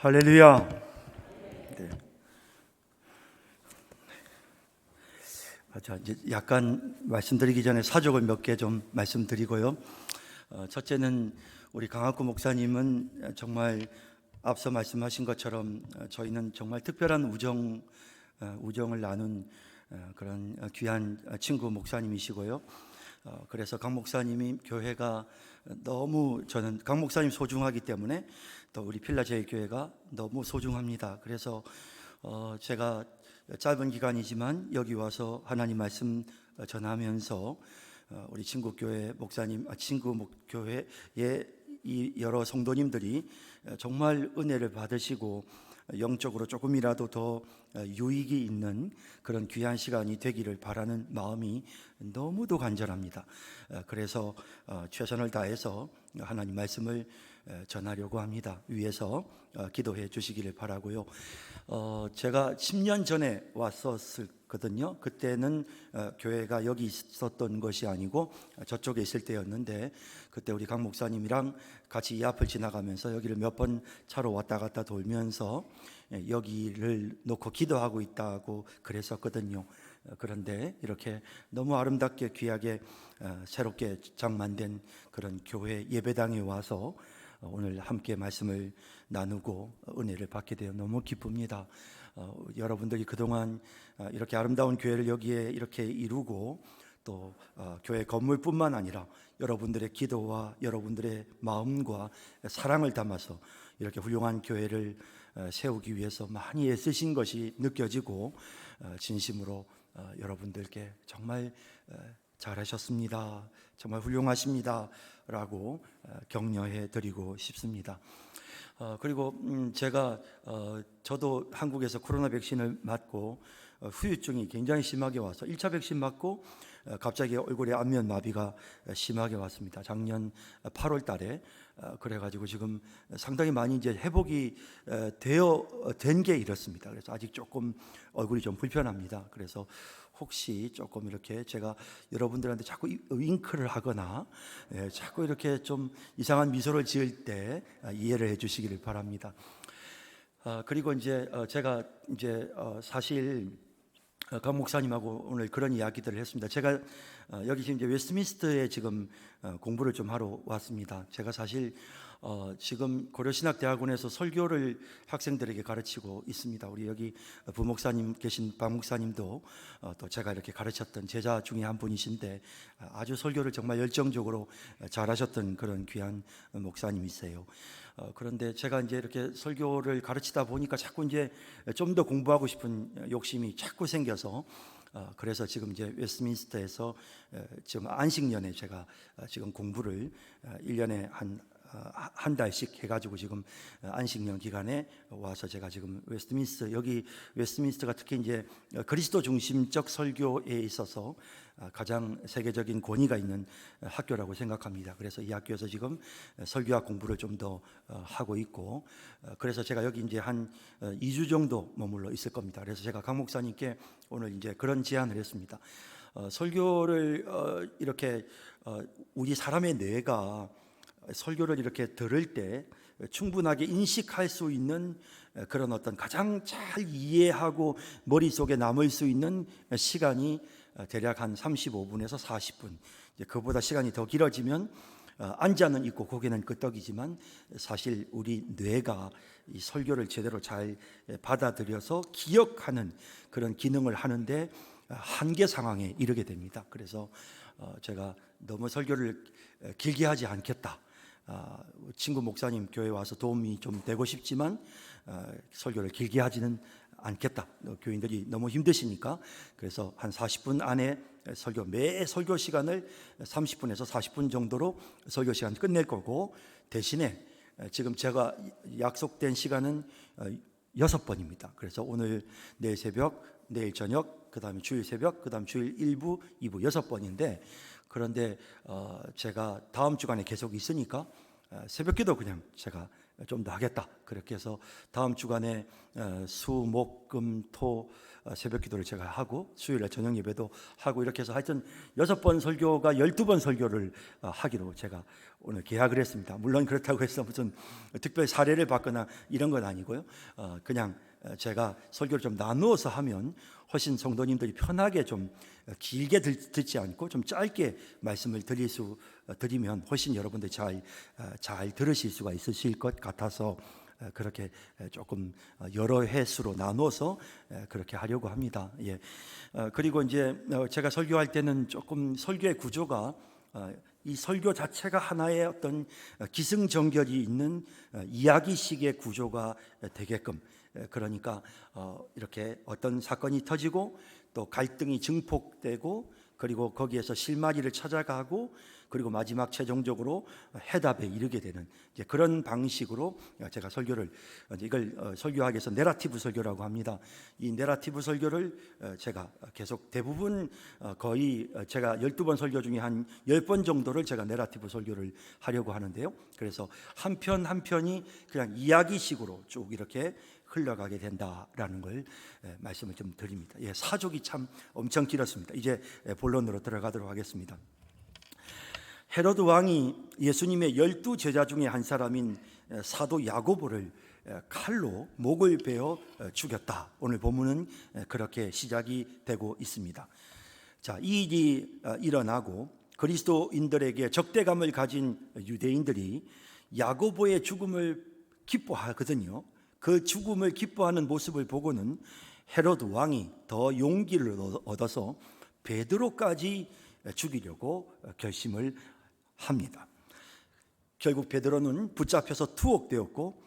할렐루야. 네. 자, 이제 약간 말씀드리기 전에 사족을 몇 개 좀 말씀드리고요. 첫째는 우리 강학구 목사님은 정말 앞서 말씀하신 것처럼 저희는 정말 특별한 우정을 나눈 그런 귀한 친구 목사님이시고요. 그래서 강 목사님이 교회가 너무 저는 강 목사님 소중하기 때문에 또 우리 필라제일교회가 너무 소중합니다. 그래서 제가 짧은 기간이지만 여기 와서 하나님 말씀 전하면서 우리 친구교회 목사님, 친구교회의 이 여러 성도님들이 정말 은혜를 받으시고 영적으로 조금이라도 더 유익이 있는 그런 귀한 시간이 되기를 바라는 마음이 너무도 간절합니다. 그래서 최선을 다해서 하나님 말씀을 전하려고 합니다. 위에서 기도해 주시기를 바라고요. 제가 10년 전에 왔었거든요. 그때는 교회가 여기 있었던 것이 아니고 저쪽에 있을 때였는데, 그때 우리 강 목사님이랑 같이 이 앞을 지나가면서 여기를 몇 번 차로 왔다 갔다 돌면서 여기를 놓고 기도하고 있다고 그랬었거든요. 그런데 이렇게 너무 아름답게 귀하게 새롭게 장만된 그런 교회 예배당에 와서 오늘 함께 말씀을 나누고 은혜를 받게 되어 너무 기쁩니다. 여러분들이 그동안 이렇게 아름다운 교회를 여기에 이렇게 이루고 또 교회 건물뿐만 아니라 여러분들의 기도와 여러분들의 마음과 사랑을 담아서 이렇게 훌륭한 교회를 세우기 위해서 많이 애쓰신 것이 느껴지고 진심으로 여러분들께 정말 잘하셨습니다, 정말 훌륭하십니다 라고 격려해 드리고 싶습니다. 그리고 제가 저도 한국에서 코로나 백신을 맞고 후유증이 굉장히 심하게 와서 1차 백신 맞고 갑자기 얼굴에 안면 마비가 심하게 왔습니다. 작년 8월 달에. 그래가지고 지금 상당히 많이 이제 회복이 된 게 이렇습니다. 그래서 아직 조금 얼굴이 좀 불편합니다. 그래서 혹시 조금 이렇게 제가 여러분들한테 자꾸 윙크를 하거나 자꾸 이렇게 좀 이상한 미소를 지을 때 이해를 해주시기를 바랍니다. 그리고 이제 제가 이제 사실 강 목사님하고 오늘 그런 이야기들을 했습니다. 제가 여기 지금 이제 웨스트민스터에 지금 공부를 좀 하러 왔습니다. 제가 사실 지금 고려신학대학원에서 설교를 학생들에게 가르치고 있습니다. 우리 여기 부목사님 계신 박 목사님도 또 제가 이렇게 가르쳤던 제자 중에 한 분이신데 아주 설교를 정말 열정적으로 잘하셨던 그런 귀한 목사님이세요. 그런데 제가 이제 이렇게 설교를 가르치다 보니까 자꾸 이제 좀 더 공부하고 싶은 욕심이 자꾸 생겨서 그래서 지금 이제 웨스트민스터에서 지금 안식년에 제가 지금 공부를 1년에 한 달씩 해가지고 지금 안식년 기간에 와서 제가 지금 웨스트민스터, 여기 웨스트민스터가 특히 이제 그리스도 중심적 설교에 있어서 가장 세계적인 권위가 있는 학교라고 생각합니다. 그래서 이 학교에서 지금 설교학 공부를 좀 더 하고 있고, 그래서 제가 여기 이제 한 2주 정도 머물러 있을 겁니다. 그래서 제가 강 목사님께 오늘 이제 그런 제안을 했습니다. 설교를 이렇게 우리 사람의 뇌가 설교를 이렇게 들을 때 충분하게 인식할 수 있는 그런 어떤 가장 잘 이해하고 머릿속에 남을 수 있는 시간이 대략 한 35분에서 40분. 그보다 시간이 더 길어지면 앉아는 있고 고개는 끄덕이지만 사실 우리 뇌가 이 설교를 제대로 잘 받아들여서 기억하는 그런 기능을 하는데 한계 상황에 이르게 됩니다. 그래서 제가 너무 설교를 길게 하지 않겠다. 친구 목사님 교회 와서 도움이 좀 되고 싶지만 설교를 길게 하지는 않겠다. 교인들이 너무 힘드시니까. 그래서 한 40분 안에 매 설교 시간을 30분에서 40분 정도로 설교 시간 끝낼 거고, 대신에 지금 제가 약속된 시간은 6번입니다. 그래서 오늘 내일 새벽, 내일 저녁, 그 다음에 주일 새벽, 그 다음 주일 1부, 2부 6번인데, 그런데 제가 다음 주간에 계속 있으니까 새벽기도 그냥 제가 좀 더 하겠다. 그렇게 해서 다음 주간에 수, 목, 금, 토 새벽 기도를 제가 하고 수요일에 저녁 예배도 하고 이렇게 해서 하여튼 6번 설교가 12번 설교를 하기로 제가 오늘 계약을 했습니다. 물론 그렇다고 해서 무슨 특별 사례를 받거나 이런 건 아니고요. 그냥 제가 설교를 좀 나누어서 하면 훨씬 성도님들이 편하게 좀 길게 듣지 않고 좀 짧게 말씀을 드리면 훨씬 여러분들이 잘 들으실 수가 있으실 것 같아서 그렇게 조금 여러 회수로 나눠서 그렇게 하려고 합니다. 예. 그리고 이제 제가 설교할 때는 조금 설교의 구조가 이 설교 자체가 하나의 어떤 기승전결이 있는 이야기식의 구조가 되게끔, 그러니까 이렇게 어떤 사건이 터지고 또 갈등이 증폭되고 그리고 거기에서 실마리를 찾아가고 그리고 마지막 최종적으로 해답에 이르게 되는 이제 그런 방식으로 제가 설교를 이걸 설교하기 위해서 내러티브 설교라고 합니다. 이 내러티브 설교를 제가 계속 대부분 거의 제가 12번 설교 중에 한 10번 정도를 제가 내러티브 설교를 하려고 하는데요. 그래서 한 편 한 편이 그냥 이야기식으로 쭉 이렇게 흘러가게 된다라는 걸 말씀을 좀 드립니다. 예, 사족이 참 엄청 길었습니다. 이제 본론으로 들어가도록 하겠습니다. 헤로드 왕이 예수님의 12제자 중에 한 사람인 사도 야고보를 칼로 목을 베어 죽였다. 오늘 본문은 그렇게 시작이 되고 있습니다. 자, 이 일이 일어나고 그리스도인들에게 적대감을 가진 유대인들이 야고보의 죽음을 기뻐하거든요. 그 죽음을 기뻐하는 모습을 보고는 헤로드 왕이 더 용기를 얻어서 베드로까지 죽이려고 결심을 합니다. 결국 베드로는 붙잡혀서 투옥되었고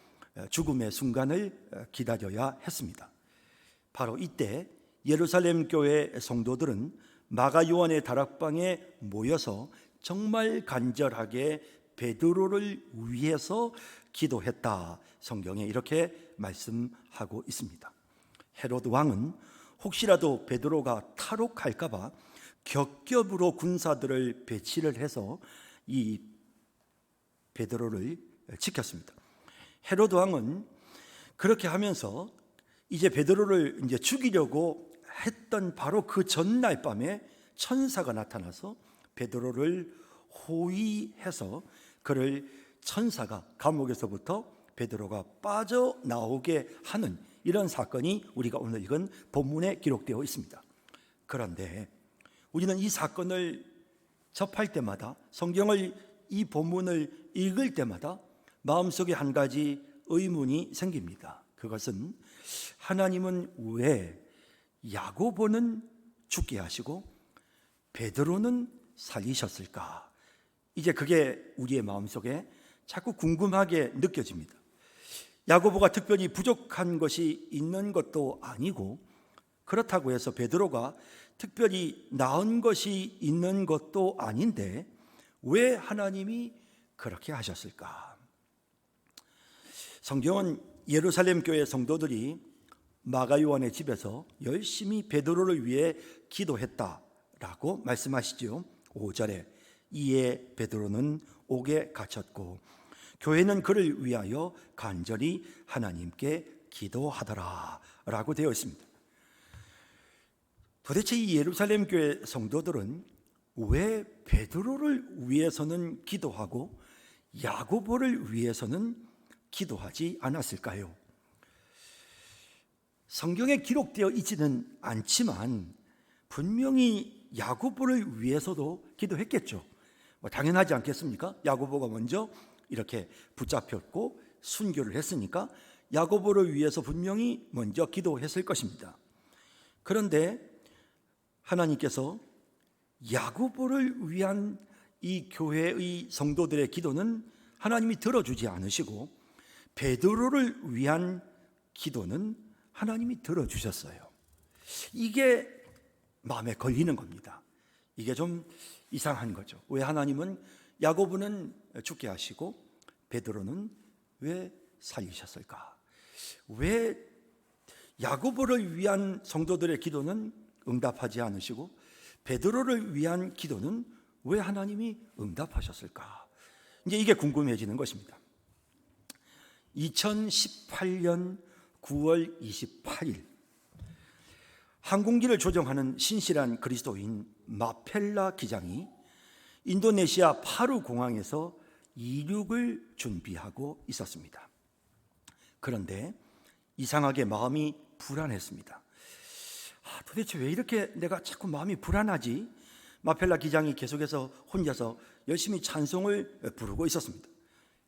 죽음의 순간을 기다려야 했습니다. 바로 이때 예루살렘 교회 성도들은 마가 요한의 다락방에 모여서 정말 간절하게 베드로를 위해서 기도했다. 성경에 이렇게 말씀하고 있습니다. 헤로드 왕은 혹시라도 베드로가 탈옥할까 봐 겹겹으로 군사들을 배치를 해서 이 베드로를 지켰습니다. 헤로드 왕은 그렇게 하면서 이제 베드로를 이제 죽이려고 했던 바로 그 전날 밤에 천사가 나타나서 베드로를 호위해서 그를 천사가 감옥에서부터 베드로가 빠져나오게 하는 이런 사건이 우리가 오늘 읽은 본문에 기록되어 있습니다. 그런데 우리는 이 사건을 접할 때마다 성경을 이 본문을 읽을 때마다 마음속에 한 가지 의문이 생깁니다. 그것은 하나님은 왜 야고보는 죽게 하시고 베드로는 살리셨을까? 이제 그게 우리의 마음속에 자꾸 궁금하게 느껴집니다. 야고보가 특별히 부족한 것이 있는 것도 아니고 그렇다고 해서 베드로가 특별히 나은 것이 있는 것도 아닌데 왜 하나님이 그렇게 하셨을까? 성경은 예루살렘 교회 성도들이 마가 요한의 집에서 열심히 베드로를 위해 기도했다라고 말씀하시죠. 5절에 이에 베드로는 옥에 갇혔고 교회는 그를 위하여 간절히 하나님께 기도하더라 라고 되어 있습니다. 도대체 이 예루살렘 교회 성도들은 왜 베드로를 위해서는 기도하고 야고보를 위해서는 기도하지 않았을까요? 성경에 기록되어 있지는 않지만 분명히 야고보를 위해서도 기도했겠죠. 당연하지 않겠습니까? 야고보가 먼저 이렇게 붙잡혔고 순교를 했으니까 야고보를 위해서 분명히 먼저 기도했을 것입니다. 그런데 하나님께서 야고보를 위한 이 교회의 성도들의 기도는 하나님이 들어주지 않으시고 베드로를 위한 기도는 하나님이 들어주셨어요. 이게 마음에 걸리는 겁니다. 이게 좀 이상한 거죠. 왜 하나님은 야고보는 죽게 하시고 베드로는 왜 살리셨을까? 왜 야고보를 위한 성도들의 기도는 응답하지 않으시고 베드로를 위한 기도는 왜 하나님이 응답하셨을까? 이제 이게 궁금해지는 것입니다. 2018년 9월 28일 항공기를 조종하는 신실한 그리스도인 마펠라 기장이 인도네시아 파루 공항에서 이륙을 준비하고 있었습니다. 그런데 이상하게 마음이 불안했습니다. 도대체 왜 이렇게 내가 자꾸 마음이 불안하지? 마펠라 기장이 계속해서 혼자서 열심히 찬송을 부르고 있었습니다.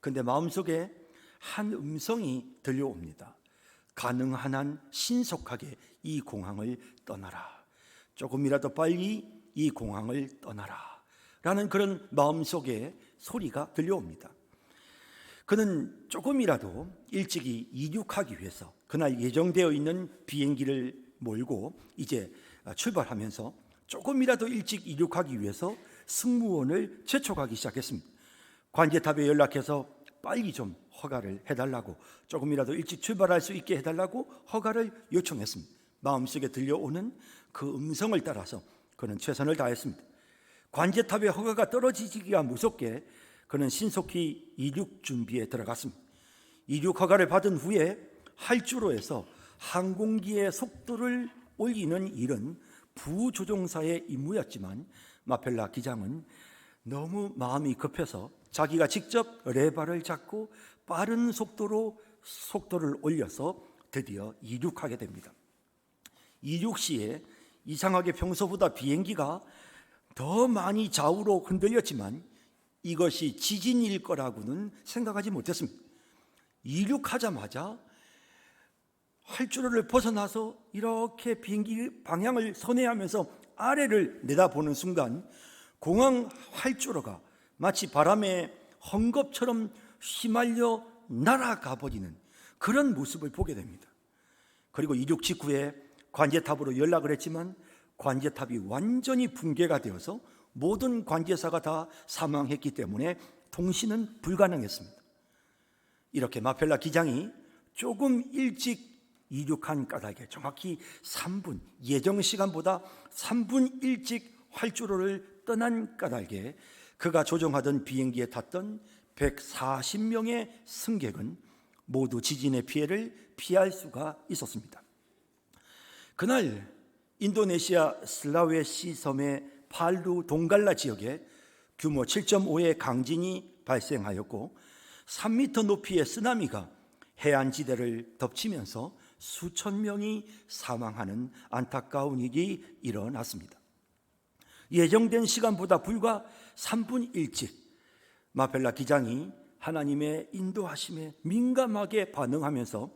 그런데 마음속에 한 음성이 들려옵니다. 가능한 한 신속하게 이 공항을 떠나라. 조금이라도 빨리 이 공항을 떠나라. 라는 그런 마음속에 소리가 들려옵니다. 그는 조금이라도 일찍이 이륙하기 위해서 그날 예정되어 있는 비행기를 몰고 이제 출발하면서 조금이라도 일찍 이륙하기 위해서 승무원을 재촉하기 시작했습니다. 관제탑에 연락해서 빨리 좀 허가를 해달라고, 조금이라도 일찍 출발할 수 있게 해달라고 허가를 요청했습니다. 마음속에 들려오는 그 음성을 따라서 그는 최선을 다했습니다. 관제탑의 허가가 떨어지기가 무섭게 그는 신속히 이륙 준비에 들어갔습니다. 이륙 허가를 받은 후에 활주로에서 항공기의 속도를 올리는 일은 부조종사의 임무였지만 마펠라 기장은 너무 마음이 급해서 자기가 직접 레바를 잡고 빠른 속도로 속도를 올려서 드디어 이륙하게 됩니다. 이륙 시에 이상하게 평소보다 비행기가 더 많이 좌우로 흔들렸지만 이것이 지진일 거라고는 생각하지 못했습니다. 이륙하자마자 활주로를 벗어나서 이렇게 비행기 방향을 선회하면서 아래를 내다보는 순간 공항 활주로가 마치 바람에 헝겊처럼 휘말려 날아가 버리는 그런 모습을 보게 됩니다. 그리고 이륙 직후에 관제탑으로 연락을 했지만 관제탑이 완전히 붕괴가 되어서 모든 관제사가 다 사망했기 때문에 통신은 불가능했습니다. 이렇게 마펠라 기장이 조금 일찍 이륙한 까닭에 정확히 3분, 예정 시간보다 3분 일찍 활주로를 떠난 까닭에 그가 조종하던 비행기에 탔던 140명의 승객은 모두 지진의 피해를 피할 수가 있었습니다. 그날 인도네시아 슬라웨시 섬의 팔루 동갈라 지역에 규모 7.5의 강진이 발생하였고 3m 높이의 쓰나미가 해안지대를 덮치면서 수천 명이 사망하는 안타까운 일이 일어났습니다. 예정된 시간보다 불과 3분 일찍 마펠라 기장이 하나님의 인도하심에 민감하게 반응하면서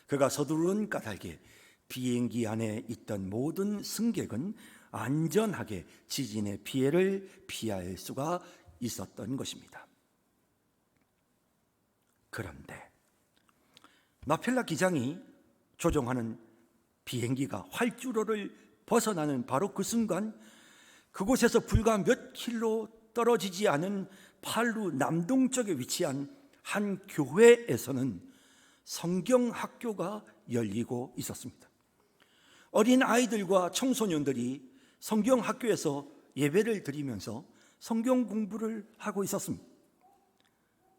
그가 서두르는 까닭에 비행기 안에 있던 모든 승객은 안전하게 지진의 피해를 피할 수가 있었던 것입니다. 그런데 마펠라 기장이 조종하는 비행기가 활주로를 벗어나는 바로 그 순간 그곳에서 불과 몇 킬로 떨어지지 않은 팔루 남동쪽에 위치한 한 교회에서는 성경학교가 열리고 있었습니다. 어린 아이들과 청소년들이 성경학교에서 예배를 드리면서 성경 공부를 하고 있었습니다.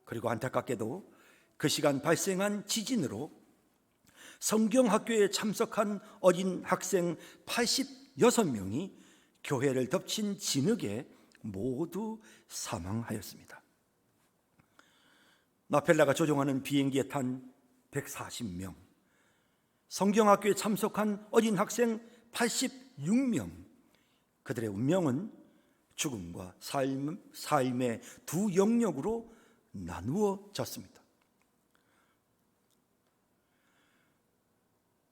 그리고 안타깝게도 그 시간 발생한 지진으로 성경학교에 참석한 어린 학생 86명이 교회를 덮친 진흙에 모두 사망하였습니다. 마펠라가 조종하는 비행기에 탄 140명, 성경학교에 참석한 어린 학생 86명, 그들의 운명은 죽음과 삶의 두 영역으로 나누어졌습니다.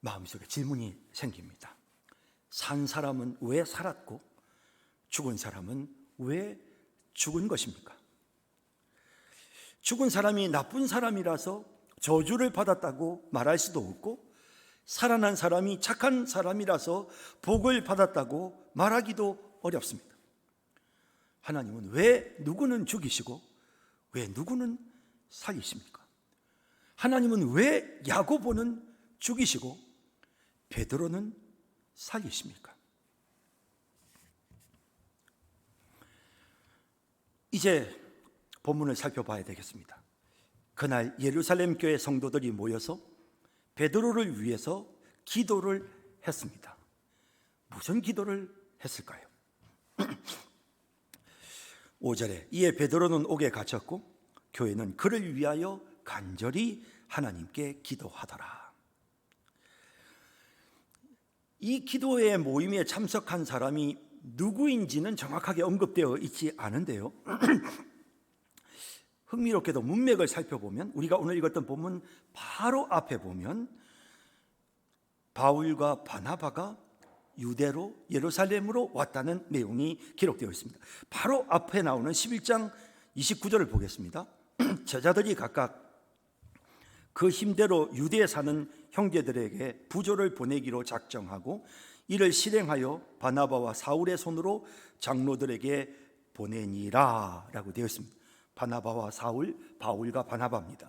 마음속에 질문이 생깁니다. 산 사람은 왜 살았고 죽은 사람은 왜 죽은 것입니까? 죽은 사람이 나쁜 사람이라서 저주를 받았다고 말할 수도 없고 살아난 사람이 착한 사람이라서 복을 받았다고 말하기도 어렵습니다. 하나님은 왜 누구는 죽이시고 왜 누구는 살리십니까? 하나님은 왜 야고보는 죽이시고 베드로는 살리십니까? 이제 본문을 살펴봐야 되겠습니다. 그날 예루살렘 교회 성도들이 모여서 베드로를 위해서 기도를 했습니다. 무슨 기도를 했을까요? 5절에 이에 베드로는 옥에 갇혔고 교회는 그를 위하여 간절히 하나님께 기도하더라. 이 기도의 모임에 참석한 사람이 누구인지는 정확하게 언급되어 있지 않은데요. 흥미롭게도 문맥을 살펴보면 우리가 오늘 읽었던 본문 바로 앞에 보면 바울과 바나바가 유대로 예루살렘으로 왔다는 내용이 기록되어 있습니다. 바로 앞에 나오는 11장 29절을 보겠습니다. 제자들이 각각 그 힘대로 유대에 사는 형제들에게 부조를 보내기로 작정하고 이를 실행하여 바나바와 사울의 손으로 장로들에게 보내니라 라고 되어 있습니다. 바나바와 사울, 바울과 바나바입니다.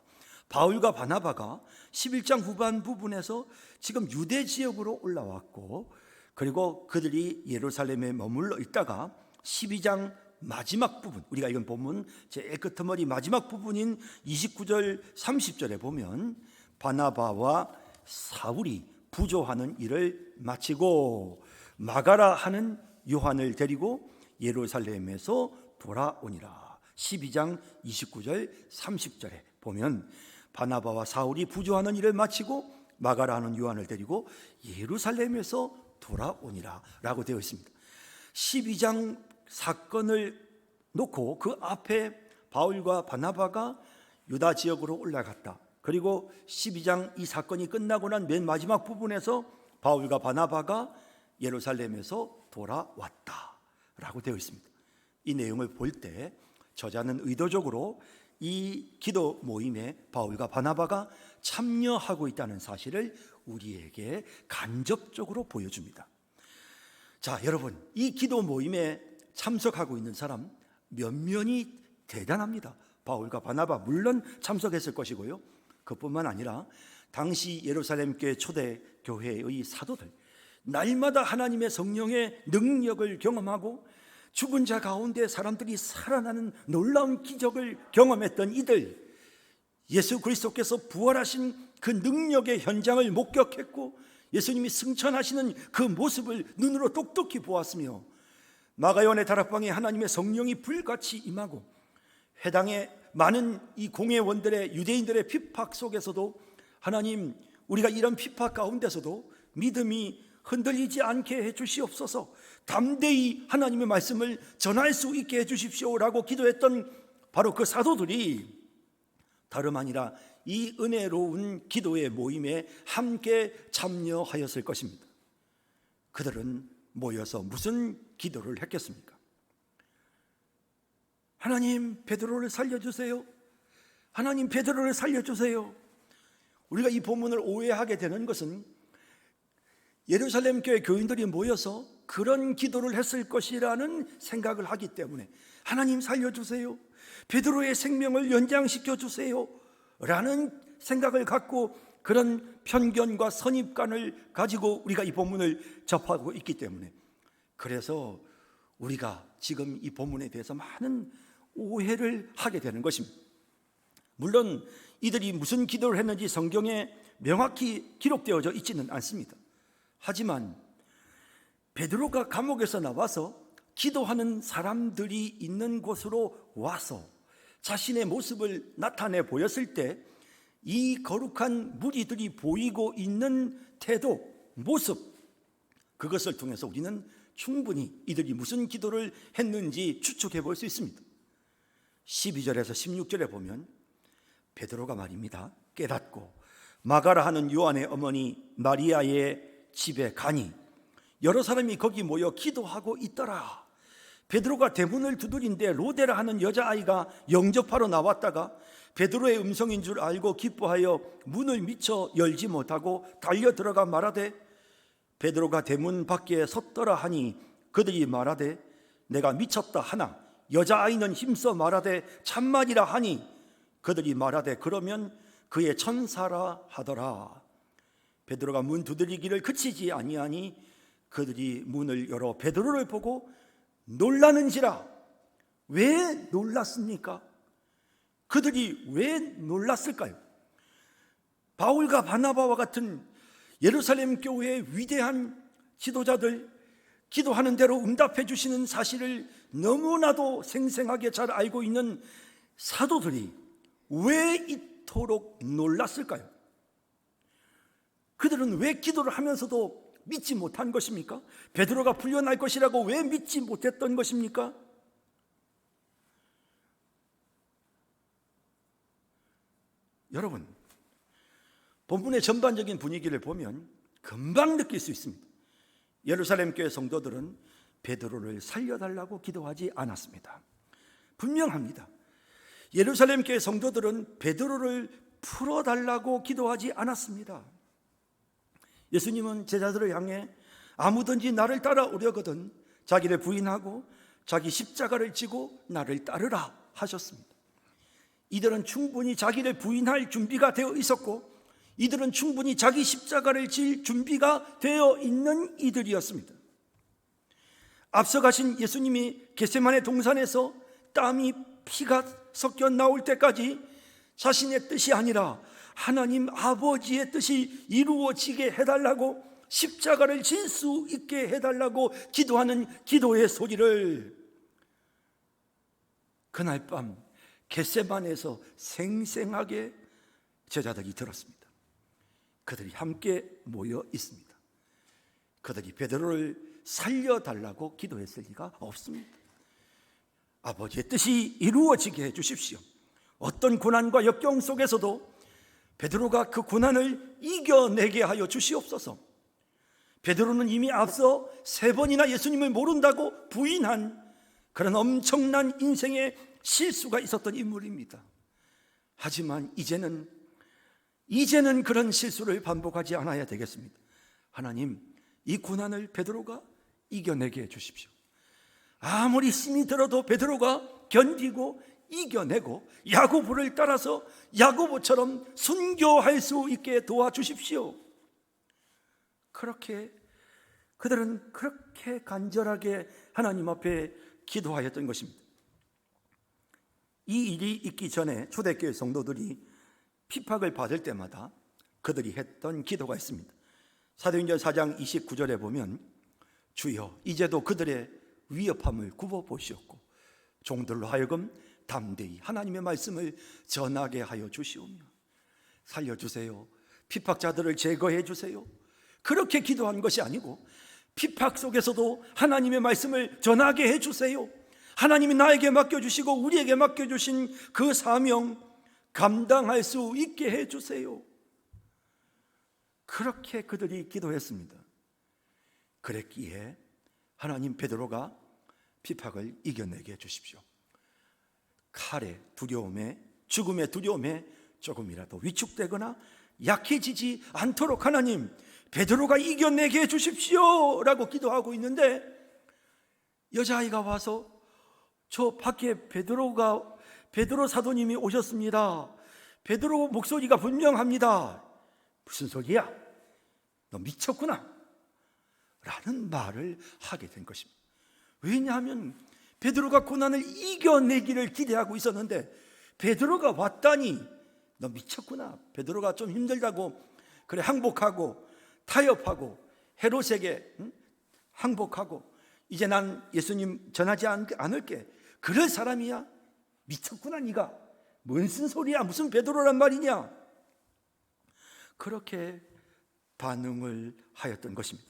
바울과 바나바가 11장 후반 부분에서 지금 유대 지역으로 올라왔고 그리고 그들이 예루살렘에 머물러 있다가 12장 마지막 부분, 우리가 이건 본문 제일 끝머리 마지막 부분인 29절 30절에 보면 바나바와 사울이 부조하는 일을 마치고 마가라 하는 요한을 데리고 예루살렘에서 돌아오니라. 12장 29절 30절에 보면 바나바와 사울이 부조하는 일을 마치고 마가라 하는 요한을 데리고 예루살렘에서 돌아오니라 라고 되어 있습니다. 12장 사건을 놓고 그 앞에 바울과 바나바가 유다 지역으로 올라갔다. 그리고 12장 이 사건이 끝나고 난 맨 마지막 부분에서 바울과 바나바가 예루살렘에서 돌아왔다 라고 되어 있습니다. 이 내용을 볼 때 저자는 의도적으로 이 기도 모임에 바울과 바나바가 참여하고 있다는 사실을 우리에게 간접적으로 보여줍니다. 자, 여러분, 이 기도 모임에 참석하고 있는 사람 면면이 대단합니다. 바울과 바나바 물론 참석했을 것이고요. 그뿐만 아니라 당시 예루살렘 교회 초대 교회의 사도들, 날마다 하나님의 성령의 능력을 경험하고 죽은 자 가운데 사람들이 살아나는 놀라운 기적을 경험했던 이들, 예수 그리스도께서 부활하신 그 능력의 현장을 목격했고 예수님이 승천하시는 그 모습을 눈으로 똑똑히 보았으며 마가요한의 다락방에 하나님의 성령이 불같이 임하고 회당의 많은 이 공회원들의 유대인들의 핍박 속에서도 하나님, 우리가 이런 핍박 가운데서도 믿음이 흔들리지 않게 해주시옵소서, 담대히 하나님의 말씀을 전할 수 있게 해주십시오라고 기도했던 바로 그 사도들이 다름 아니라 이 은혜로운 기도의 모임에 함께 참여하였을 것입니다. 그들은 모여서 무슨 기도를 했겠습니까? 하나님, 베드로를 살려주세요. 하나님, 베드로를 살려주세요. 우리가 이 본문을 오해하게 되는 것은 예루살렘 교회 교인들이 모여서 그런 기도를 했을 것이라는 생각을 하기 때문에 하나님 살려주세요, 베드로의 생명을 연장시켜 주세요 라는 생각을 갖고 그런 편견과 선입관을 가지고 우리가 이 본문을 접하고 있기 때문에, 그래서 우리가 지금 이 본문에 대해서 많은 오해를 하게 되는 것입니다. 물론 이들이 무슨 기도를 했는지 성경에 명확히 기록되어져 있지는 않습니다. 하지만 베드로가 감옥에서 나와서 기도하는 사람들이 있는 곳으로 와서 자신의 모습을 나타내 보였을 때 이 거룩한 무리들이 보이고 있는 태도, 모습, 그것을 통해서 우리는 충분히 이들이 무슨 기도를 했는지 추측해 볼 수 있습니다. 12절에서 16절에 보면 베드로가 말입니다, 깨닫고 마가라 하는 요한의 어머니 마리아의 집에 가니 여러 사람이 거기 모여 기도하고 있더라. 베드로가 대문을 두드린데 로데라 하는 여자아이가 영접하러 나왔다가 베드로의 음성인 줄 알고 기뻐하여 문을 미쳐 열지 못하고 달려 들어가 말하되, 베드로가 대문 밖에 섰더라 하니 그들이 말하되 내가 미쳤다 하나 여자아이는 힘써 말하되 참말이라 하니 그들이 말하되 그러면 그의 천사라 하더라. 베드로가 문 두드리기를 그치지 아니하니 그들이 문을 열어 베드로를 보고 놀라는지라. 왜 놀랐습니까? 그들이 왜 놀랐을까요? 바울과 바나바와 같은 예루살렘 교회의 위대한 지도자들, 기도하는 대로 응답해 주시는 사실을 너무나도 생생하게 잘 알고 있는 사도들이 왜 이토록 놀랐을까요? 그들은 왜 기도를 하면서도 믿지 못한 것입니까? 베드로가 풀려날 것이라고 왜 믿지 못했던 것입니까? 여러분, 본문의 전반적인 분위기를 보면 금방 느낄 수 있습니다. 예루살렘 교회 성도들은 베드로를 살려달라고 기도하지 않았습니다. 분명합니다. 예루살렘 교회 성도들은 베드로를 풀어달라고 기도하지 않았습니다. 예수님은 제자들을 향해 아무든지 나를 따라오려거든 자기를 부인하고 자기 십자가를 지고 나를 따르라 하셨습니다. 이들은 충분히 자기를 부인할 준비가 되어 있었고, 이들은 충분히 자기 십자가를 질 준비가 되어 있는 이들이었습니다. 앞서 가신 예수님이 겟세마네 동산에서 땀이 피가 섞여 나올 때까지 자신의 뜻이 아니라 하나님 아버지의 뜻이 이루어지게 해달라고, 십자가를 질 수 있게 해달라고 기도하는 기도의 소리를 그날 밤 겟세마네에서 생생하게 제자들이 들었습니다. 그들이 함께 모여 있습니다. 그들이 베드로를 살려달라고 기도했을 리가 없습니다. 아버지의 뜻이 이루어지게 해주십시오. 어떤 고난과 역경 속에서도 베드로가 그 고난을 이겨내게 하여 주시옵소서. 베드로는 이미 앞서 3번이나 예수님을 모른다고 부인한 그런 엄청난 인생의 실수가 있었던 인물입니다. 하지만 이제는 그런 실수를 반복하지 않아야 되겠습니다. 하나님, 이 고난을 베드로가 이겨내게 해주십시오. 아무리 힘이 들어도 베드로가 견디고 이겨내고 야고보를 따라서 야고보처럼 순교할 수 있게 도와주십시오. 그들은 그렇게 간절하게 하나님 앞에 기도하였던 것입니다. 이 일이 있기 전에 초대교회 성도들이 핍박을 받을 때마다 그들이 했던 기도가 있습니다. 사도행전 4장 29절에 보면 주여 이제도 그들의 위협함을 굽어보시옵고 종들로 하여금 담대히 하나님의 말씀을 전하게 하여 주시오며 살려주세요. 핍박자들을 제거해 주세요. 그렇게 기도한 것이 아니고 핍박 속에서도 하나님의 말씀을 전하게 해주세요. 하나님이 나에게 맡겨주시고 우리에게 맡겨주신 그 사명 감당할 수 있게 해주세요. 그렇게 그들이 기도했습니다. 그랬기에 하나님 베드로가 핍박을 이겨내게 해주십시오. 칼의 두려움에, 죽음의 두려움에 조금이라도 위축되거나 약해지지 않도록 하나님 베드로가 이겨내게 해주십시오 라고 기도하고 있는데, 여자아이가 와서 저 밖에 베드로 사도님이 오셨습니다. 베드로 목소리가 분명합니다. 무슨 소리야? 너 미쳤구나 라는 말을 하게 된 것입니다. 왜냐하면 베드로가 고난을 이겨내기를 기대하고 있었는데 베드로가 왔다니 너 미쳤구나. 베드로가 좀 힘들다고 그래 항복하고 타협하고 헤롯에게 항복하고 이제 난 예수님 전하지 않을게. 그럴 사람이야? 미쳤구나 네가. 무슨 소리야? 무슨 베드로란 말이냐? 그렇게 반응을 하였던 것입니다.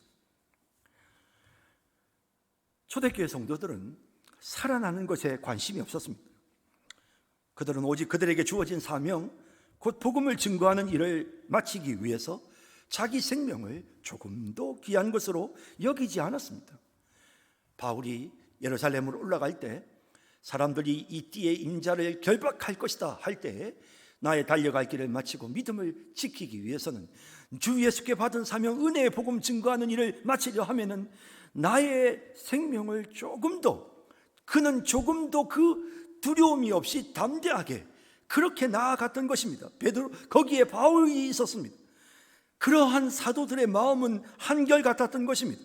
초대교회 성도들은 살아나는 것에 관심이 없었습니다. 그들은 오직 그들에게 주어진 사명, 곧 복음을 증거하는 일을 마치기 위해서 자기 생명을 조금도 귀한 것으로 여기지 않았습니다. 바울이 예루살렘으로 올라갈 때 사람들이 이 띠의 인자를 결박할 것이다 할 때 나의 달려갈 길을 마치고 믿음을 지키기 위해서는 주 예수께 받은 사명 은혜의 복음 증거하는 일을 마치려 하면은 나의 생명을 그는 조금도 그 두려움이 없이 담대하게 그렇게 나아갔던 것입니다. 베드로 거기에 바울이 있었습니다. 그러한 사도들의 마음은 한결같았던 것입니다.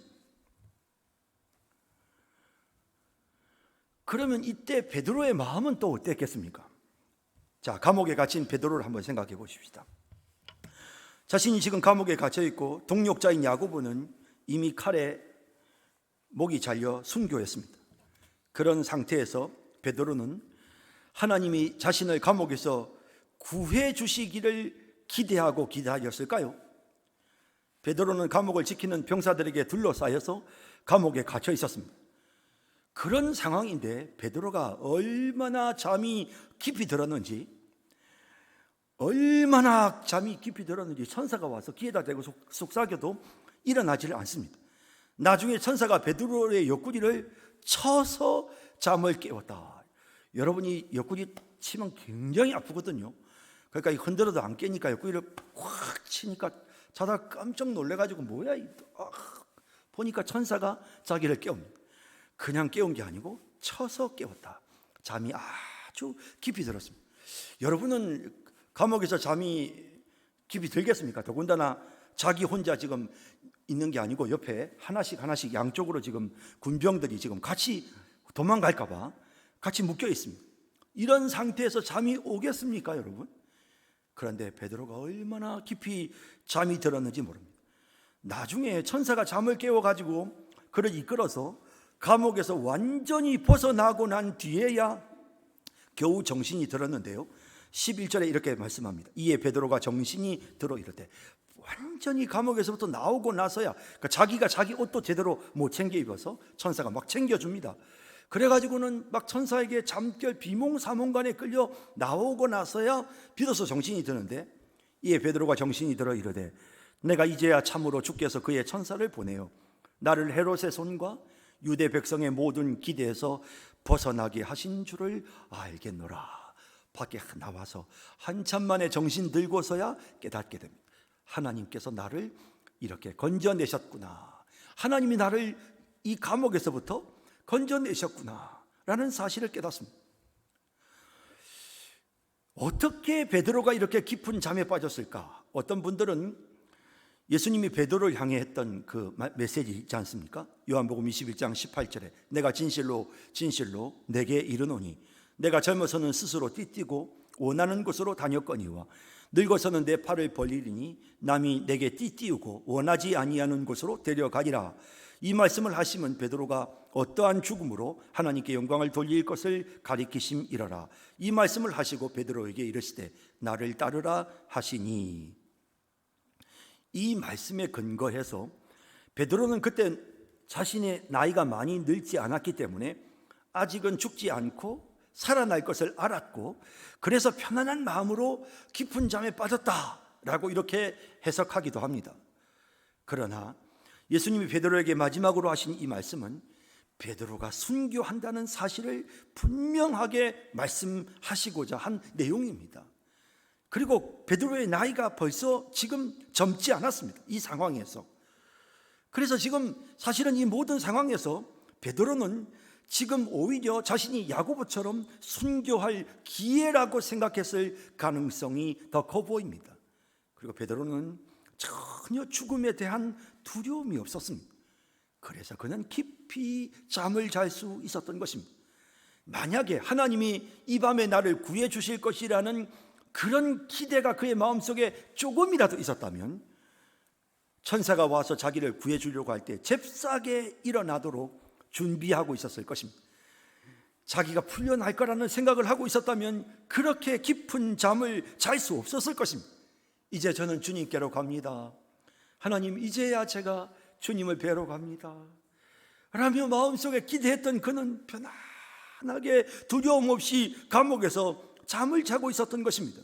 그러면 이때 베드로의 마음은 또 어땠겠습니까? 자, 감옥에 갇힌 베드로를 한번 생각해 보십시다. 자신이 지금 감옥에 갇혀 있고 동력자인 야고보는 이미 칼에 목이 잘려 순교했습니다. 그런 상태에서 베드로는 하나님이 자신을 감옥에서 구해 주시기를 기대하고 기다렸을까요? 베드로는 감옥을 지키는 병사들에게 둘러싸여서 감옥에 갇혀 있었습니다. 그런 상황인데 베드로가 얼마나 잠이 깊이 들었는지 천사가 와서 귀에다 대고 속삭여도 일어나지를 않습니다. 나중에 천사가 베드로의 옆구리를 쳐서 잠을 깨웠다. 여러분이 옆구리 치면 굉장히 아프거든요. 그러니까 흔들어도 안 깨니까 옆구리를 확 치니까 자다가 깜짝 놀래가지고 뭐야 보니까 천사가 자기를 깨웁니다. 그냥 깨운 게 아니고 쳐서 깨웠다. 잠이 아주 깊이 들었습니다. 여러분은 감옥에서 잠이 깊이 들겠습니까? 더군다나 자기 혼자 지금 있는 게 아니고 옆에 하나씩 양쪽으로 지금 군병들이 지금 같이 도망갈까 봐 같이 묶여 있습니다. 이런 상태에서 잠이 오겠습니까, 여러분? 그런데 베드로가 얼마나 깊이 잠이 들었는지 모릅니다. 나중에 천사가 잠을 깨워가지고 그를 이끌어서 감옥에서 완전히 벗어나고 난 뒤에야 겨우 정신이 들었는데요, 11절에 이렇게 말씀합니다. 이에 베드로가 정신이 들어 이르되, 완전히 감옥에서부터 나오고 나서야, 그러니까 자기가 자기 옷도 제대로 못 챙겨 입어서 천사가 막 챙겨줍니다. 그래가지고는 막 천사에게 잠결 비몽사몽간에 끌려 나오고 나서야 비로소 정신이 드는데, 이에 베드로가 정신이 들어 이르되, 내가 이제야 참으로 주께서 그의 천사를 보내어 나를 헤롯의 손과 유대 백성의 모든 기대에서 벗어나게 하신 줄을 알겠노라. 밖에 나와서 한참 만에 정신 들고서야 깨닫게 됩니다. 하나님께서 나를 이렇게 건져내셨구나, 하나님이 나를 이 감옥에서부터 건져내셨구나 라는 사실을 깨닫습니다. 어떻게 베드로가 이렇게 깊은 잠에 빠졌을까? 어떤 분들은 예수님이 베드로를 향해 했던 그 메시지 있지 않습니까? 요한복음 21장 18절에 내가 진실로 내게 이르노니 내가 젊어서는 스스로 띠띠고 원하는 곳으로 다녔거니와 늙어서는 내 팔을 벌리리니 남이 내게 띠띠우고 원하지 아니하는 곳으로 데려가리라. 이 말씀을 하시면 베드로가 어떠한 죽음으로 하나님께 영광을 돌릴 것을 가리키심이러라. 이 말씀을 하시고 베드로에게 이르시되 나를 따르라 하시니, 이 말씀에 근거해서 베드로는 그때 자신의 나이가 많이 늙지 않았기 때문에 아직은 죽지 않고 살아날 것을 알았고, 그래서 편안한 마음으로 깊은 잠에 빠졌다라고 이렇게 해석하기도 합니다. 그러나 예수님이 베드로에게 마지막으로 하신 이 말씀은 베드로가 순교한다는 사실을 분명하게 말씀하시고자 한 내용입니다. 그리고 베드로의 나이가 벌써 지금 젊지 않았습니다, 이 상황에서. 그래서 지금 사실은 이 모든 상황에서 베드로는 지금 오히려 자신이 야고보처럼 순교할 기회라고 생각했을 가능성이 더 커 보입니다. 그리고 베드로는 전혀 죽음에 대한 두려움이 없었습니다. 그래서 그는 깊이 잠을 잘 수 있었던 것입니다. 만약에 하나님이 이 밤에 나를 구해 주실 것이라는 그런 기대가 그의 마음속에 조금이라도 있었다면 천사가 와서 자기를 구해 주려고 할 때 잽싸게 일어나도록 준비하고 있었을 것입니다. 자기가 풀려날 거라는 생각을 하고 있었다면 그렇게 깊은 잠을 잘 수 없었을 것입니다. 이제 저는 주님께로 갑니다, 하나님 이제야 제가 주님을 뵈러 갑니다 라며 마음속에 기대했던 그는 편안하게 두려움 없이 감옥에서 잠을 자고 있었던 것입니다.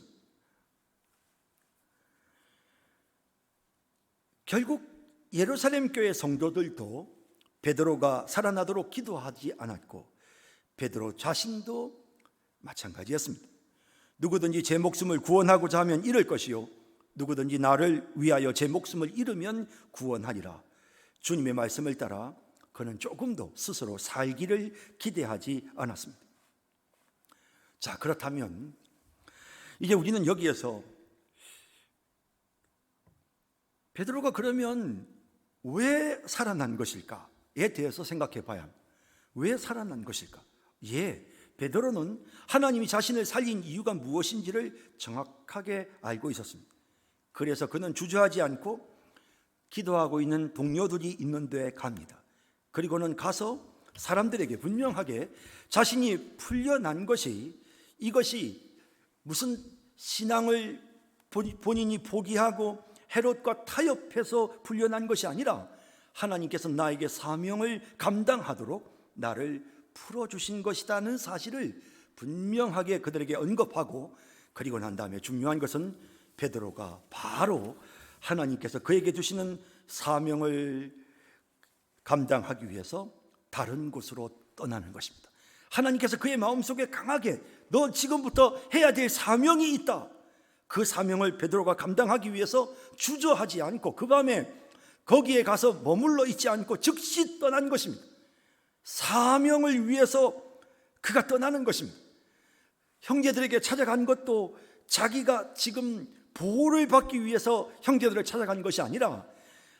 결국 예루살렘 교회 성도들도 베드로가 살아나도록 기도하지 않았고 베드로 자신도 마찬가지였습니다. 누구든지 제 목숨을 구원하고자 하면 잃을 것이요 누구든지 나를 위하여 제 목숨을 잃으면 구원하리라. 주님의 말씀을 따라 그는 조금도 스스로 살기를 기대하지 않았습니다. 자, 그렇다면 이제 우리는 여기에서 베드로가 그러면 왜 살아난 것일까에 대해서 생각해 봐야 합니다. 왜 살아난 것일까? 베드로는 하나님이 자신을 살린 이유가 무엇인지를 정확하게 알고 있었습니다. 그래서 그는 주저하지 않고 기도하고 있는 동료들이 있는 데에 갑니다. 그리고는 가서 사람들에게 분명하게 자신이 풀려난 것이, 이것이 무슨 신앙을 본인이 포기하고 헤롯과 타협해서 풀려난 것이 아니라 하나님께서 나에게 사명을 감당하도록 나를 풀어주신 것이라는 사실을 분명하게 그들에게 언급하고, 그리고 난 다음에 중요한 것은 베드로가 바로 하나님께서 그에게 주시는 사명을 감당하기 위해서 다른 곳으로 떠나는 것입니다. 하나님께서 그의 마음속에 강하게 너 지금부터 해야 될 사명이 있다. 그 사명을 베드로가 감당하기 위해서 주저하지 않고 그 밤에 거기에 가서 머물러 있지 않고 즉시 떠난 것입니다. 사명을 위해서 그가 떠나는 것입니다. 형제들에게 찾아간 것도 자기가 지금 보호를 받기 위해서 형제들을 찾아간 것이 아니라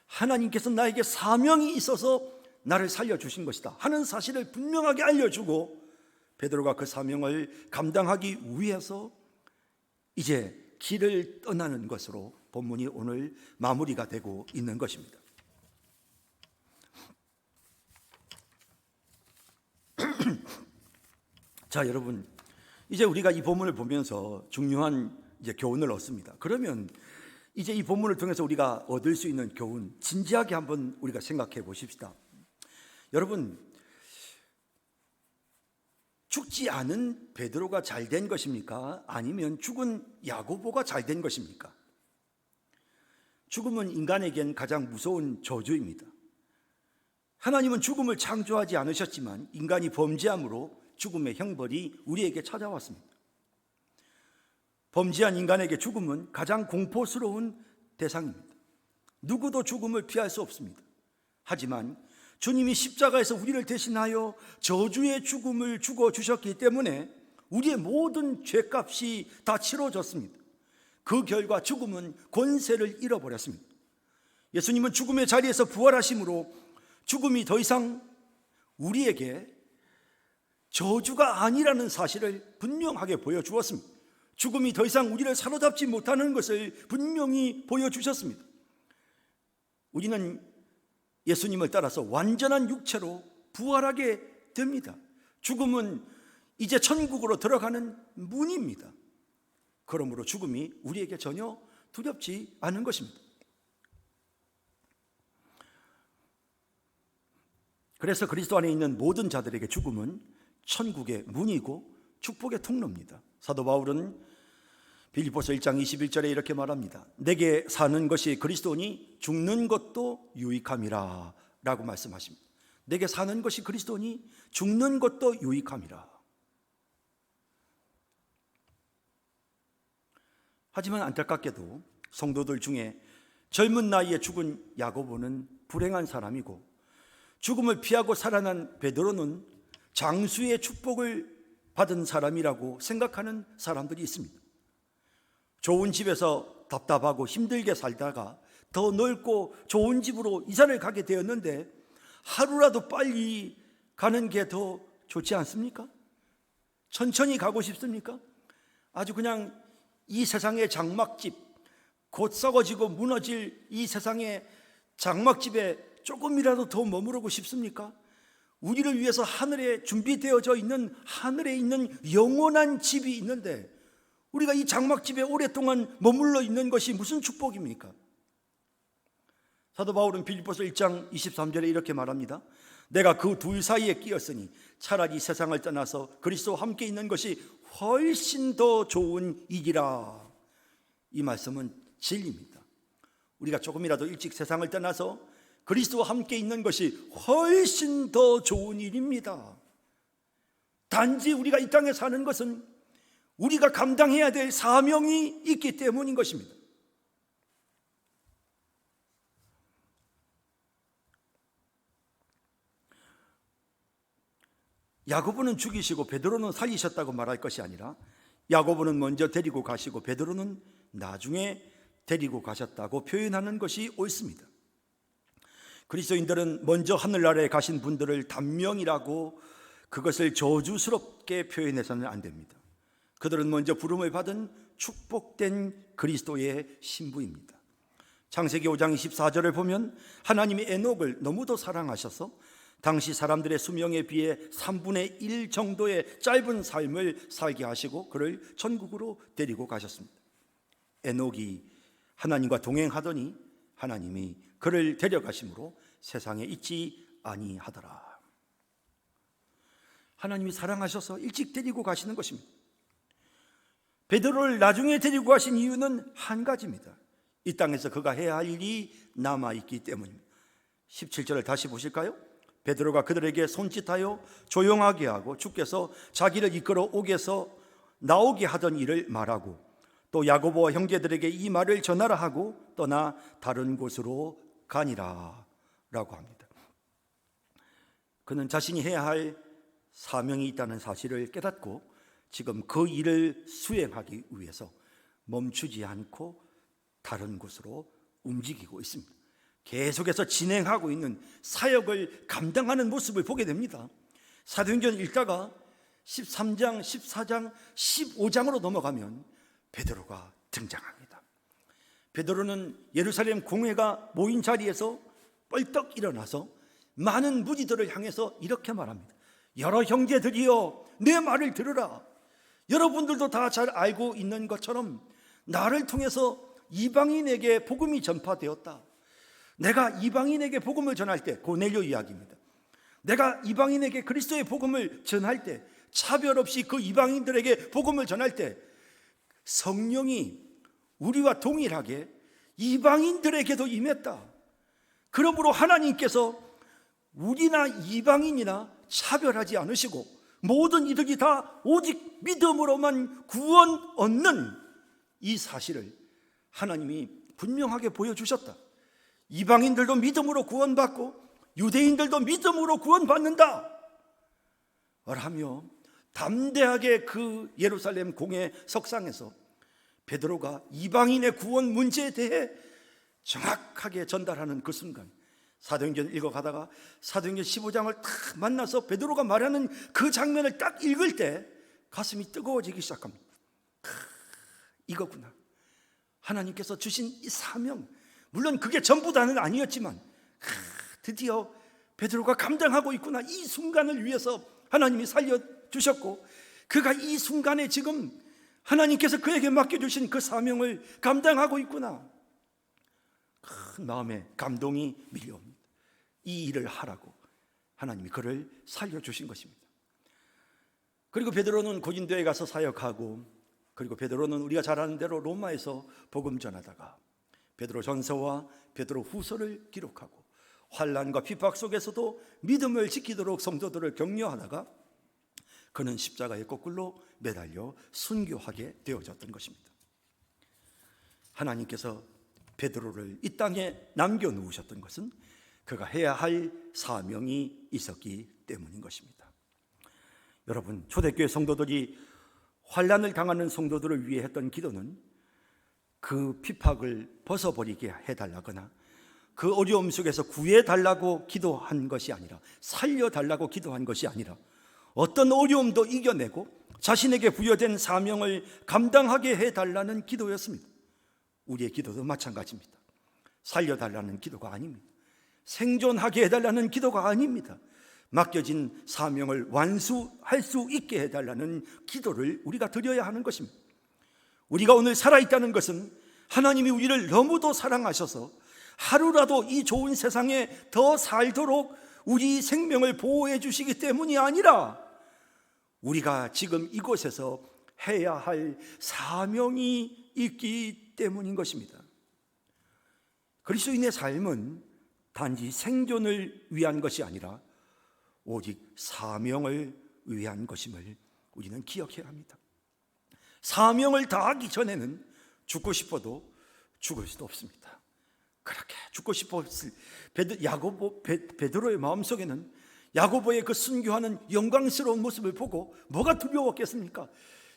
하나님께서 나에게 사명이 있어서 나를 살려주신 것이다 하는 사실을 분명하게 알려주고, 베드로가 그 사명을 감당하기 위해서 이제 길을 떠나는 것으로 본문이 오늘 마무리가 되고 있는 것입니다. 자, 여러분, 이제 우리가 이 본문을 보면서 중요한 이제 교훈을 얻습니다. 그러면 이제 이 본문을 통해서 우리가 얻을 수 있는 교훈, 진지하게 한번 우리가 생각해 보십시다. 여러분, 죽지 않은 베드로가 잘 된 것입니까? 아니면 죽은 야고보가 잘 된 것입니까? 죽음은 인간에겐 가장 무서운 저주입니다. 하나님은 죽음을 창조하지 않으셨지만 인간이 범죄함으로 죽음의 형벌이 우리에게 찾아왔습니다. 범죄한 인간에게 죽음은 가장 공포스러운 대상입니다. 누구도 죽음을 피할 수 없습니다. 하지만 주님이 십자가에서 우리를 대신하여 저주의 죽음을 죽어주셨기 때문에 우리의 모든 죄값이 다 치러졌습니다. 그 결과 죽음은 권세를 잃어버렸습니다. 예수님은 죽음의 자리에서 부활하심으로 죽음이 더 이상 우리에게 저주가 아니라는 사실을 분명하게 보여주었습니다. 죽음이 더 이상 우리를 사로잡지 못하는 것을 분명히 보여주셨습니다. 우리는 예수님을 따라서 완전한 육체로 부활하게 됩니다. 죽음은 이제 천국으로 들어가는 문입니다. 그러므로 죽음이 우리에게 전혀 두렵지 않은 것입니다. 그래서 그리스도 안에 있는 모든 자들에게 죽음은 천국의 문이고 축복의 통로입니다. 사도 바울은 빌립보서 1장 21절에 이렇게 말합니다. 내게 사는 것이 그리스도니 죽는 것도 유익함이라 라고 말씀하십니다. 내게 사는 것이 그리스도니 죽는 것도 유익함이라. 하지만 안타깝게도 성도들 중에 젊은 나이에 죽은 야고보는 불행한 사람이고, 죽음을 피하고 살아난 베드로는 장수의 축복을 받은 사람이라고 생각하는 사람들이 있습니다. 좋은 집에서 답답하고 힘들게 살다가 더 넓고 좋은 집으로 이사를 가게 되었는데 하루라도 빨리 가는 게 더 좋지 않습니까? 천천히 가고 싶습니까? 아주 그냥 이 세상의 장막집, 곧 썩어지고 무너질 이 세상의 장막집에 조금이라도 더 머무르고 싶습니까? 우리를 위해서 하늘에 준비되어져 있는, 하늘에 있는 영원한 집이 있는데 우리가 이 장막집에 오랫동안 머물러 있는 것이 무슨 축복입니까? 사도 바울은 빌립보서 1장 23절에 이렇게 말합니다. 내가 그 둘 사이에 끼었으니 차라리 세상을 떠나서 그리스도와 함께 있는 것이 훨씬 더 좋은 일이라. 이 말씀은 진리입니다. 우리가 조금이라도 일찍 세상을 떠나서 그리스도와 함께 있는 것이 훨씬 더 좋은 일입니다. 단지 우리가 이 땅에 사는 것은 우리가 감당해야 될 사명이 있기 때문인 것입니다. 야고보는 죽이시고 베드로는 살리셨다고 말할 것이 아니라 야고보는 먼저 데리고 가시고 베드로는 나중에 데리고 가셨다고 표현하는 것이 옳습니다. 그리스도인들은 먼저 하늘나라에 가신 분들을 단명이라고 그것을 저주스럽게 표현해서는 안 됩니다. 그들은 먼저 부름을 받은 축복된 그리스도의 신부입니다. 창세기 5장 24절을 보면 하나님이 에녹을 너무도 사랑하셔서 당시 사람들의 수명에 비해 3분의 1 정도의 짧은 삶을 살게 하시고 그를 천국으로 데리고 가셨습니다. 에녹이 하나님과 동행하더니 하나님이 그를 데려가심으로 세상에 있지 아니하더라. 하나님이 사랑하셔서 일찍 데리고 가시는 것입니다. 베드로를 나중에 데리고 가신 이유는 한 가지입니다. 이 땅에서 그가 해야 할 일이 남아있기 때문입니다. 17절을 다시 보실까요? 베드로가 그들에게 손짓하여 조용하게 하고 주께서 자기를 이끌어 옥에서 나오게 하던 일을 말하고 또 야고보와 형제들에게 이 말을 전하라 하고 떠나 다른 곳으로 가니라 라고 합니다. 그는 자신이 해야 할 사명이 있다는 사실을 깨닫고 지금 그 일을 수행하기 위해서 멈추지 않고 다른 곳으로 움직이고 있습니다. 계속해서 진행하고 있는 사역을 감당하는 모습을 보게 됩니다. 사도행전 읽다가 13장, 14장, 15장으로 넘어가면 베드로가 등장합니다. 베드로는 예루살렘 공회가 모인 자리에서 뻘떡 일어나서 많은 무리들을 향해서 이렇게 말합니다. 여러 형제들이여 내 말을 들으라. 여러분들도 다 잘 알고 있는 것처럼 나를 통해서 이방인에게 복음이 전파되었다. 내가 이방인에게 복음을 전할 때, 고넬료 이야기입니다. 내가 이방인에게 그리스도의 복음을 전할 때, 차별 없이 그 이방인들에게 복음을 전할 때 성령이 우리와 동일하게 이방인들에게도 임했다. 그러므로 하나님께서 우리나 이방인이나 차별하지 않으시고 모든 이들이 다 오직 믿음으로만 구원 얻는 이 사실을 하나님이 분명하게 보여주셨다. 이방인들도 믿음으로 구원받고 유대인들도 믿음으로 구원받는다 라며 담대하게 그 예루살렘 공회 석상에서 베드로가 이방인의 구원 문제에 대해 정확하게 전달하는 그 순간, 사도행전 읽어가다가 사도행전 15장을 딱 만나서 베드로가 말하는 그 장면을 딱 읽을 때 가슴이 뜨거워지기 시작합니다. 이거구나. 하나님께서 주신 이 사명, 물론 그게 전부 다는 아니었지만 드디어 베드로가 감당하고 있구나. 이 순간을 위해서 하나님이 살려주셨고 그가 이 순간에 지금 하나님께서 그에게 맡겨주신 그 사명을 감당하고 있구나. 큰 마음에 감동이 밀려옵니다. 이 일을 하라고 하나님이 그를 살려주신 것입니다. 그리고 베드로는 고린도에 가서 사역하고, 그리고 베드로는 우리가 잘 아는 대로 로마에서 복음 전하다가 베드로 전서와 베드로 후서를 기록하고 환난과 핍박 속에서도 믿음을 지키도록 성도들을 격려하다가 그는 십자가의 거꾸로 매달려 순교하게 되어졌던 것입니다. 하나님께서 베드로를 이 땅에 남겨놓으셨던 것은 그가 해야 할 사명이 있었기 때문인 것입니다. 여러분, 초대교회 성도들이 환난을 당하는 성도들을 위해 했던 기도는 그 핍박을 벗어버리게 해달라거나 그 어려움 속에서 구해달라고 기도한 것이 아니라, 살려달라고 기도한 것이 아니라 어떤 어려움도 이겨내고 자신에게 부여된 사명을 감당하게 해달라는 기도였습니다. 우리의 기도도 마찬가지입니다. 살려달라는 기도가 아닙니다. 생존하게 해달라는 기도가 아닙니다. 맡겨진 사명을 완수할 수 있게 해달라는 기도를 우리가 드려야 하는 것입니다. 우리가 오늘 살아있다는 것은 하나님이 우리를 너무도 사랑하셔서 하루라도 이 좋은 세상에 더 살도록 우리 생명을 보호해 주시기 때문이 아니라 우리가 지금 이곳에서 해야 할 사명이 있기 때문인 것입니다. 그리스도인의 삶은 단지 생존을 위한 것이 아니라 오직 사명을 위한 것임을 우리는 기억해야 합니다. 사명을 다하기 전에는 죽고 싶어도 죽을 수도 없습니다. 그렇게 죽고 싶었을 베드로의 마음속에는 야고보의 그 순교하는 영광스러운 모습을 보고 뭐가 두려웠겠습니까?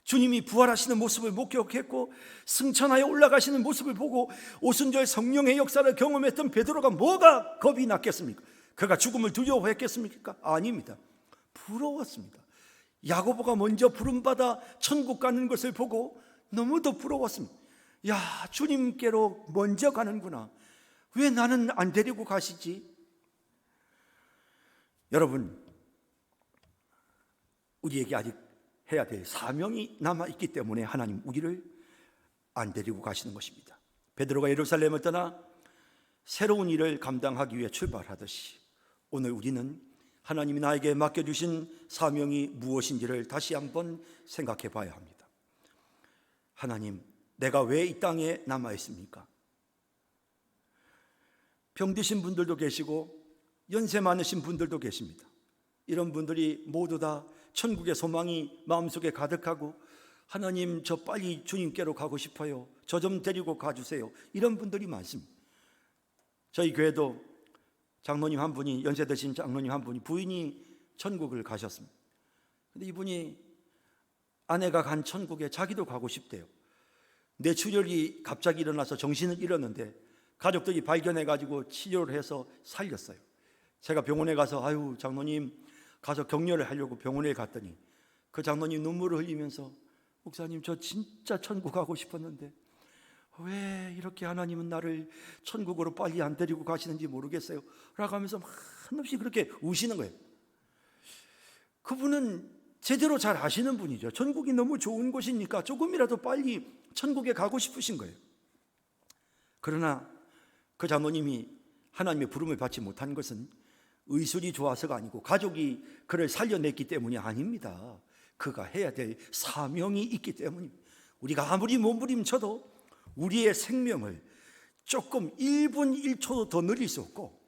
주님이 부활하시는 모습을 목격했고 승천하여 올라가시는 모습을 보고 오순절 성령의 역사를 경험했던 베드로가 뭐가 겁이 났겠습니까? 그가 죽음을 두려워했겠습니까? 아닙니다. 부러웠습니다. 야고보가 먼저 부름받아 천국 가는 것을 보고 너무도 부러웠습니다. 야, 주님께로 먼저 가는구나. 왜 나는 안 데리고 가시지? 여러분, 우리에게 아직 해야 될 사명이 남아있기 때문에 하나님 우리를 안 데리고 가시는 것입니다. 베드로가 예루살렘을 떠나 새로운 일을 감당하기 위해 출발하듯이 오늘 우리는 하나님이 나에게 맡겨주신 사명이 무엇인지를 다시 한번 생각해 봐야 합니다. 하나님, 내가 왜 이 땅에 남아 있습니까? 병드신 분들도 계시고 연세 많으신 분들도 계십니다. 이런 분들이 모두 다 천국의 소망이 마음속에 가득하고 하나님, 저 빨리 주님께로 가고 싶어요. 저 좀 데리고 가주세요. 이런 분들이 많습니다. 저희 교회도 장로님 한 분이, 연세 드신 장로님 한 분이 부인이 천국을 가셨습니다. 근데 이분이 아내가 간 천국에 자기도 가고 싶대요. 뇌출혈이 갑자기 일어나서 정신을 잃었는데 가족들이 발견해가지고 치료를 해서 살렸어요. 제가 병원에 가서 아유 장로님 가서 격려를 하려고 병원에 갔더니 그 장로님 눈물을 흘리면서 목사님, 저 진짜 천국 가고 싶었는데 왜 이렇게 하나님은 나를 천국으로 빨리 안 데리고 가시는지 모르겠어요 라고 하면서 한없이 그렇게 우시는 거예요. 그분은 제대로 잘 아시는 분이죠. 천국이 너무 좋은 곳이니까 조금이라도 빨리 천국에 가고 싶으신 거예요. 그러나 그 장로님이 하나님의 부름을 받지 못한 것은 의술이 좋아서가 아니고 가족이 그를 살려냈기 때문이 아닙니다. 그가 해야 될 사명이 있기 때문입니다. 우리가 아무리 몸부림쳐도 우리의 생명을 조금 1분 1초도 더 늘릴 수 없고,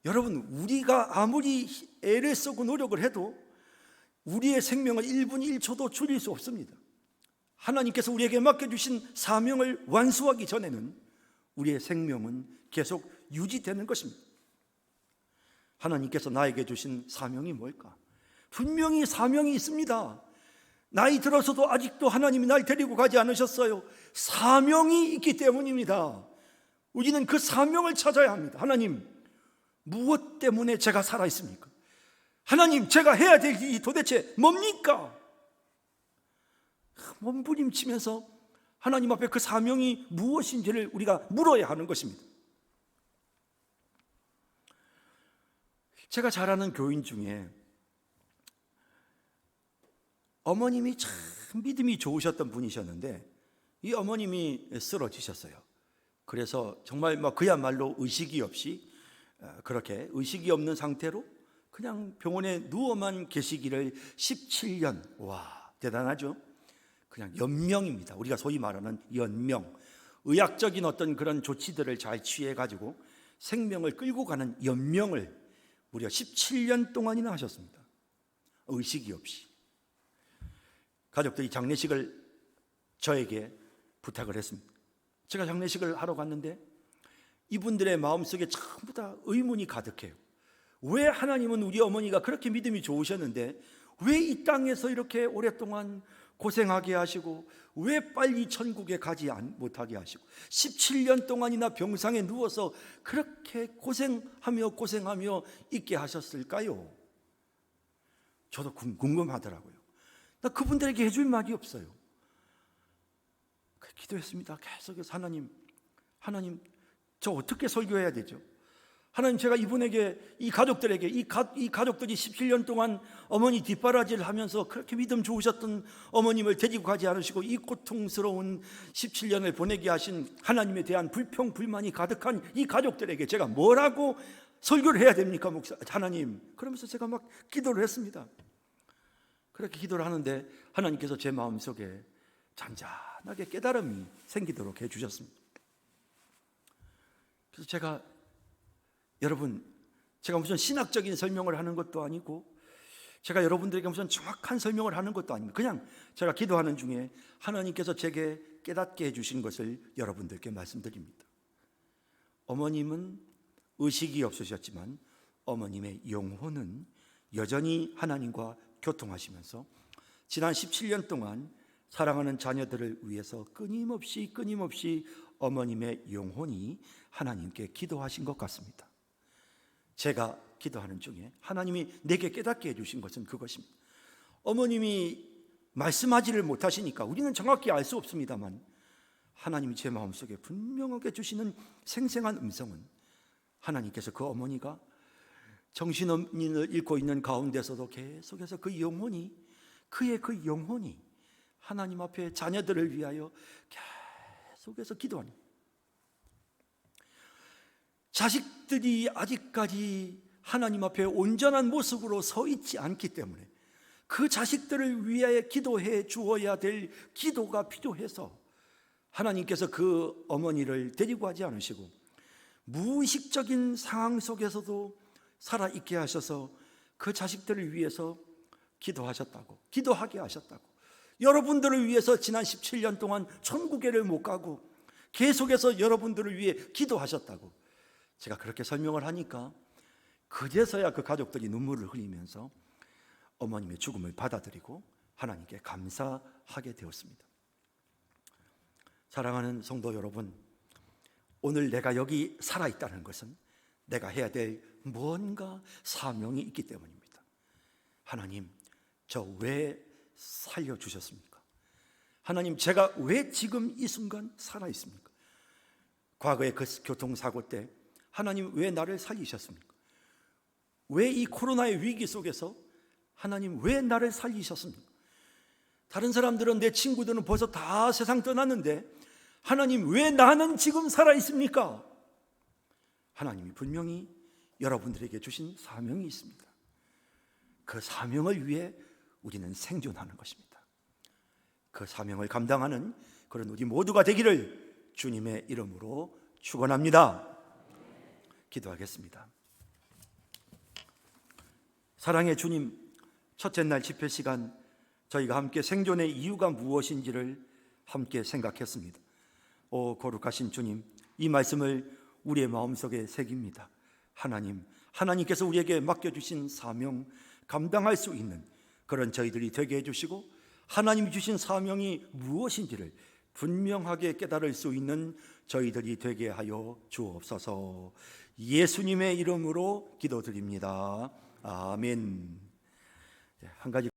여러분, 우리가 아무리 애를 쓰고 노력을 해도 우리의 생명을 1분 1초도 줄일 수 없습니다. 하나님께서 우리에게 맡겨주신 사명을 완수하기 전에는 우리의 생명은 계속 유지되는 것입니다. 하나님께서 나에게 주신 사명이 뭘까? 분명히 사명이 있습니다. 나이 들어서도 아직도 하나님이 날 데리고 가지 않으셨어요. 사명이 있기 때문입니다. 우리는 그 사명을 찾아야 합니다. 하나님, 무엇 때문에 제가 살아있습니까? 하나님, 제가 해야 될 일이 도대체 뭡니까? 몸부림치면서 하나님 앞에 그 사명이 무엇인지를 우리가 물어야 하는 것입니다. 제가 잘 아는 교인 중에 어머님이 참 믿음이 좋으셨던 분이셨는데 이 어머님이 쓰러지셨어요. 그래서 정말 그야말로 의식이 없이, 그렇게 의식이 없는 상태로 그냥 병원에 누워만 계시기를 17년. 와, 대단하죠? 그냥 연명입니다. 우리가 소위 말하는 연명. 의학적인 어떤 그런 조치들을 잘 취해가지고 생명을 끌고 가는 연명을 무려 17년 동안이나 하셨습니다. 의식이 없이. 가족들이 장례식을 저에게 부탁을 했습니다. 제가 장례식을 하러 갔는데 이분들의 마음속에 전부 다 의문이 가득해요. 왜 하나님은 우리 어머니가 그렇게 믿음이 좋으셨는데 왜 이 땅에서 이렇게 오랫동안 고생하게 하시고 왜 빨리 천국에 가지 못하게 하시고 17년 동안이나 병상에 누워서 그렇게 고생하며 있게 하셨을까요? 저도 궁금하더라고요. 나 그분들에게 해줄 말이 없어요. 기도했습니다. 계속해서 하나님 저 어떻게 설교해야 되죠? 하나님, 제가 이분에게, 이 가족들에게, 이 가족들이 17년 동안 어머니 뒷바라지를 하면서 그렇게 믿음 좋으셨던 어머님을 데리고 가지 않으시고 이 고통스러운 17년을 보내게 하신 하나님에 대한 불평, 불만이 가득한 이 가족들에게 제가 뭐라고 설교를 해야 됩니까, 하나님? 그러면서 제가 막 기도를 했습니다. 그렇게 기도를 하는데 하나님께서 제 마음속에 잔잔하게 깨달음이 생기도록 해주셨습니다. 그래서 제가 무슨 신학적인 설명을 하는 것도 아니고 제가 여러분들에게 무슨 정확한 설명을 하는 것도 아닙니다. 그냥 제가 기도하는 중에 하나님께서 제게 깨닫게 해주신 것을 여러분들께 말씀드립니다. 어머님은 의식이 없으셨지만 어머님의 영혼은 여전히 하나님과 교통하시면서 지난 17년 동안 사랑하는 자녀들을 위해서 끊임없이 어머님의 영혼이 하나님께 기도하신 것 같습니다. 제가 기도하는 중에 하나님이 내게 깨닫게 해주신 것은 그것입니다. 어머님이 말씀하지를 못하시니까 우리는 정확히 알 수 없습니다만 하나님이 제 마음속에 분명하게 주시는 생생한 음성은 하나님께서 그 어머니가 정신을 잃고 있는 가운데서도 계속해서 그 영혼이, 그의 그 영혼이 하나님 앞에 자녀들을 위하여 계속해서 기도하는, 자식들이 아직까지 하나님 앞에 온전한 모습으로 서 있지 않기 때문에 그 자식들을 위해 기도해 주어야 될 기도가 필요해서 하나님께서 그 어머니를 데리고 가지 않으시고 무의식적인 상황 속에서도 살아있게 하셔서 그 자식들을 위해서 기도하셨다고, 기도하게 하셨다고, 여러분들을 위해서 지난 17년 동안 천국에를 못 가고 계속해서 여러분들을 위해 기도하셨다고 제가 그렇게 설명을 하니까 그제서야 그 가족들이 눈물을 흘리면서 어머님의 죽음을 받아들이고 하나님께 감사하게 되었습니다. 사랑하는 성도 여러분, 오늘 내가 여기 살아있다는 것은 내가 해야 될 뭔가 사명이 있기 때문입니다. 하나님, 저 왜 살려주셨습니까? 하나님, 제가 왜 지금 이 순간 살아있습니까? 과거의 그 교통사고 때 하나님 왜 나를 살리셨습니까? 왜 이 코로나의 위기 속에서 하나님 왜 나를 살리셨습니까? 다른 사람들은, 내 친구들은 벌써 다 세상 떠났는데 하나님 왜 나는 지금 살아있습니까? 하나님이 분명히 여러분들에게 주신 사명이 있습니다. 그 사명을 위해 우리는 생존하는 것입니다. 그 사명을 감당하는 그런 우리 모두가 되기를 주님의 이름으로 축원합니다. 기도하겠습니다. 사랑의 주님, 첫째 날 집회 시간 저희가 함께 생존의 이유가 무엇인지를 함께 생각했습니다. 오 거룩하신 주님, 이 말씀을 우리의 마음속에 새깁니다. 하나님께서 우리에게 맡겨주신 사명 감당할 수 있는 그런 저희들이 되게 해주시고, 하나님이 주신 사명이 무엇인지를 분명하게 깨달을 수 있는 저희들이 되게 하여 주옵소서. 예수님의 이름으로 기도드립니다. 아멘. 한 가지